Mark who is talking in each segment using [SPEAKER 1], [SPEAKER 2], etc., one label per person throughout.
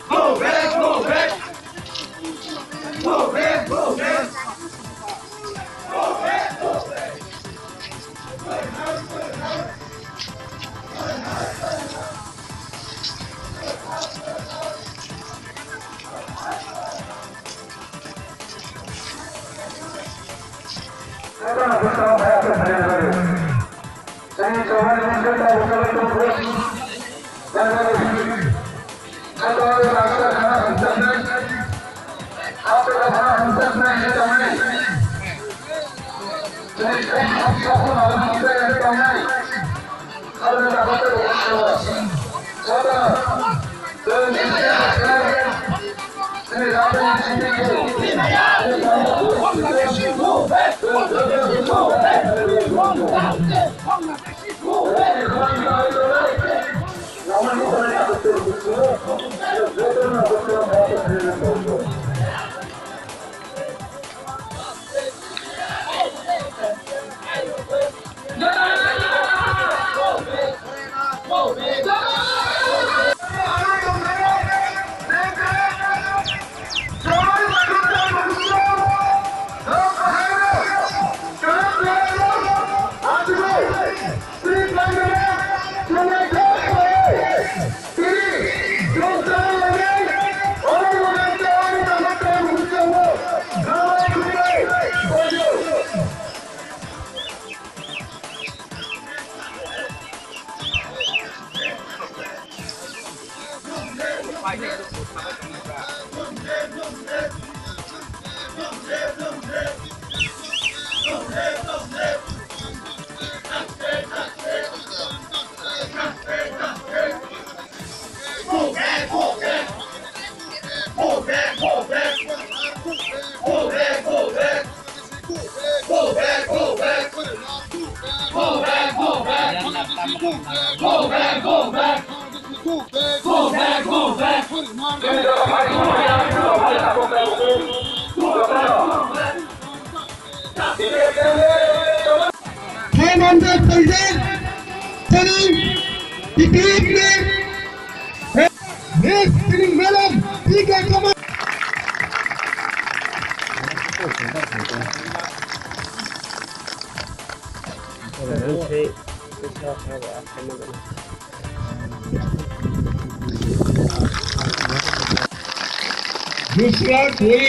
[SPEAKER 1] Move it, move it. Move it, move it. Move it, move it.
[SPEAKER 2] दूसरा कोई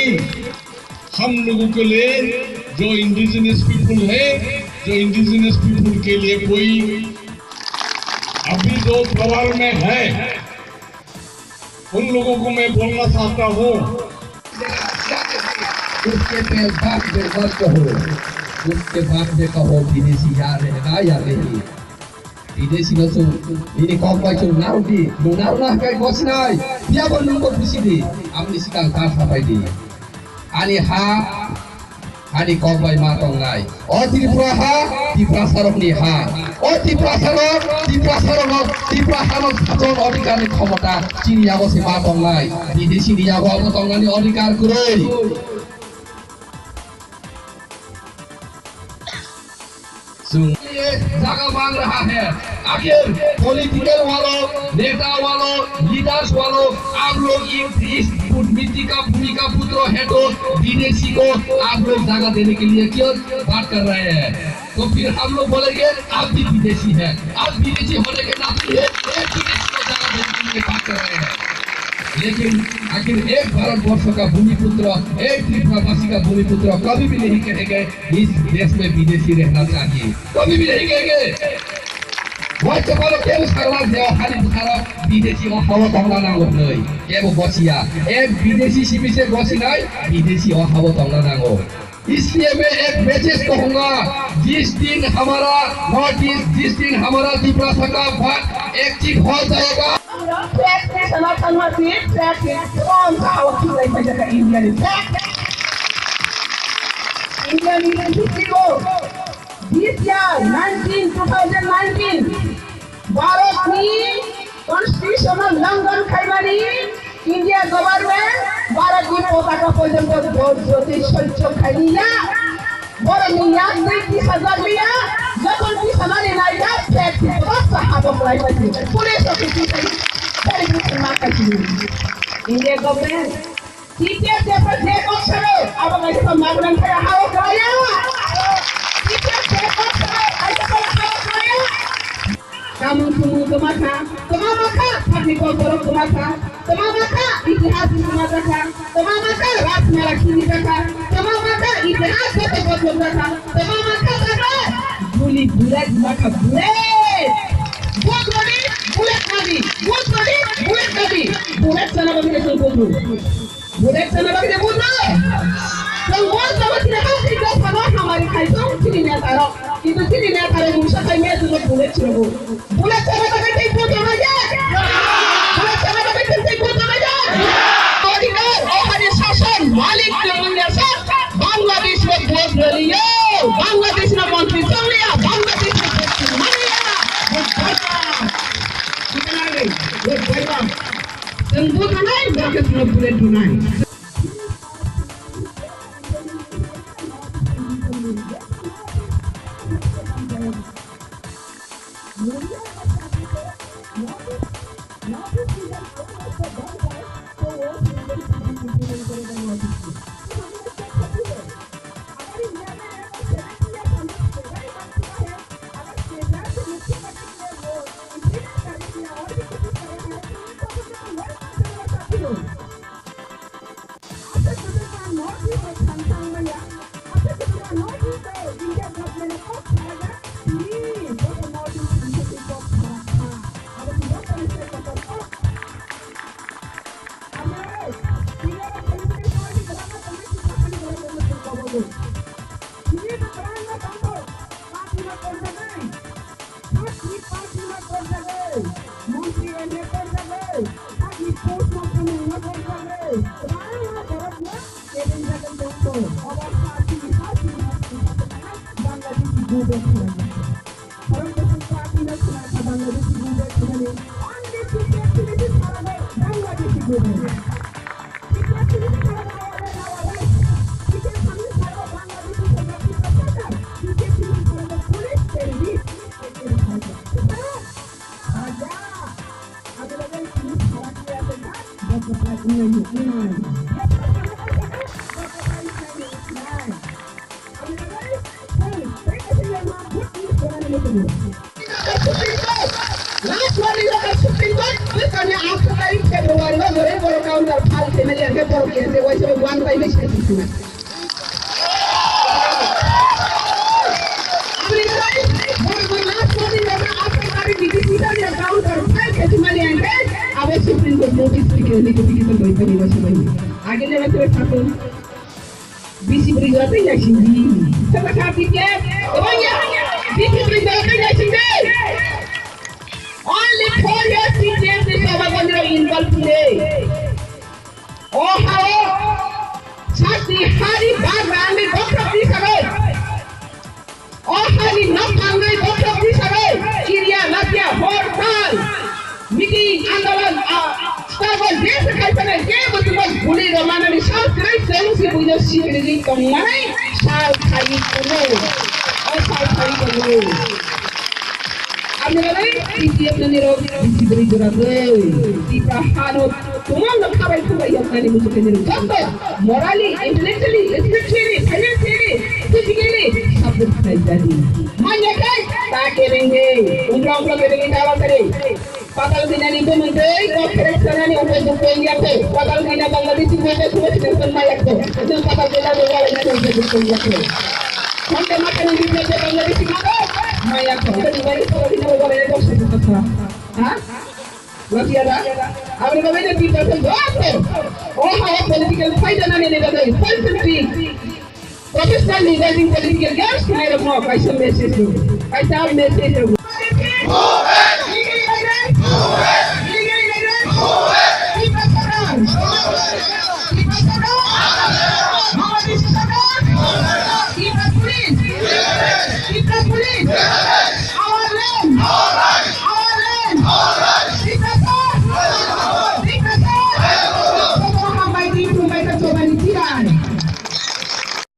[SPEAKER 2] हम लोगों के लिए जो इंडिजिनस पीपुल है, जो इंडिजिनस पीपुल के लिए कोई अभी जो प्रवाल में है, उन लोगों को मैं बोलना चाहता हूँ,
[SPEAKER 3] उसके बाद कहो, उसके बाद में कहो विदेशी या रहेगा या नहीं, विदेशी न ini kompai tu naudi, nunarlah kai bosnai, dia belum bersih amni sikang sampai di, ani ani kompai matong nai, oh di prasarok ni oh di prasarok sajon odikar ni khomota, chini yago si matong nai, videshi ni yago matong nai odikar kuroi. जगह मांग रहा है आखिर political वालों, नेता वालों, leaders वालों, आप लोग इस कूटनीति का भूमिका पुत्र है तो विदेशी को आप लोग जगह देने के लिए क्यों बात कर रहे हैं? तो फिर हम लोग बोलेंगे आप भी विदेशी है, आप विदेशी होने के नाते एक विदेशी को जगह देने के लिए बात कर रहे हैं। लेकिन आखिर एक भारतवर्ष का भूमिपुत्र, एक त्रिपुरावासी का भूमिपुत्र कभी भी नहीं कहेंगे इस देश में विदेशी रहना चाहिए, कभी भी नहीं कहेंगे। वैसे बोलो क्या उसका देवहारी बुखारा विदेशी और हवा तंगला नांगो नहीं, क्या वो बसिया एक विदेशी शिपी से बसी नहीं, विदेशी और हवा तंगला नांगो। इसलिए मैं एक मैसेज कहूँगा, जिस दिन हमारा नॉर्थ ईस्ट, जिस दिन हमारा त्रिपुरा का भाग एक चीज हो जाएगा,
[SPEAKER 4] Indian identity को this year 2019 भारत की कॉन्स्टिट्यूशनल उल्लंघन खाइबानी इंडिया गवर्नमेंट भारत की पताका पर्यंत भोट जोते संचो खाइया বরং ইয়াতে কি সাজালিয়া যখন কি সামানে নাই না ফেট রস হাবক লাইবাজি police officer celebration marketing India government টিকে পেপার যে বছরে আবার এটা মাগরান করে হাও করায়া টিকে পেপার আইতা করে হাও করায়া kamu semua kemaka kami kotor kemaka ikhlas kemaka ras merah kini kaka ikhlas kotor kaka bulit maka bulet bulet sana bagi sungguh bulet sana bagi bunuh semua sama tidak pasti kau sama hamarin kaisong sini ni taruh itu sini ni taruh musa kami itu bulet ceroboh bulet sama bagi tipu aja bulet sama bagi tipu aja ordinary hari শাসন মালিক পুলিয়া সব বাংলাদেশ में vote लियो बांग्लादेश में मंत्री चलिया बांग्लादेश में मानिया कितना रे वो भाईवा संबोध नहीं बरकत में बुलेट नहीं आगे ले मैं ठाकुर बीसी बड़ी जाते हैं सिंधी सब खाती के भैया बीसी बड़ी जाते हैं Sindhi only 4 years teachers is our going involved today oh how sati hari bagan में डॉक्टर भी करे oh hari नमक में डॉक्टर भी करे चिड़िया लतिया हड़ताल मीटिंग आंदोलन Stable desa kalpana ke betul boleh ramana ni sal krai sel si punya si ni kemana sal kai kuno oh sal kai kuno ambil lagi tiap ni roh isi beri juraga kita harus semua nak kawal kawal yang kali musuh ni contoh morally intellectually spiritually financially physically सब कुछ jadi mana kan tak kerengi umrah kerengi kawal kare Padahal kita ni pun mungkin kau kerana ni untuk dukung yang tu. Padahal kita Bangladesh ni pun semua sedang mayak tu. Itu padahal kita juga ada untuk dukung yang tu. Sampai makan ni kita Bangladesh ni apa? Mayak tu. Jadi bagi kalau kita boleh ada satu kata. Hah? Lagi ada? Apa yang kita kita tu? Oh, hal political fight dan ni negara ini. Constantly. Professional leaders in political games kena ada mau kaisa message tu. Kaisa message tu. Kita police.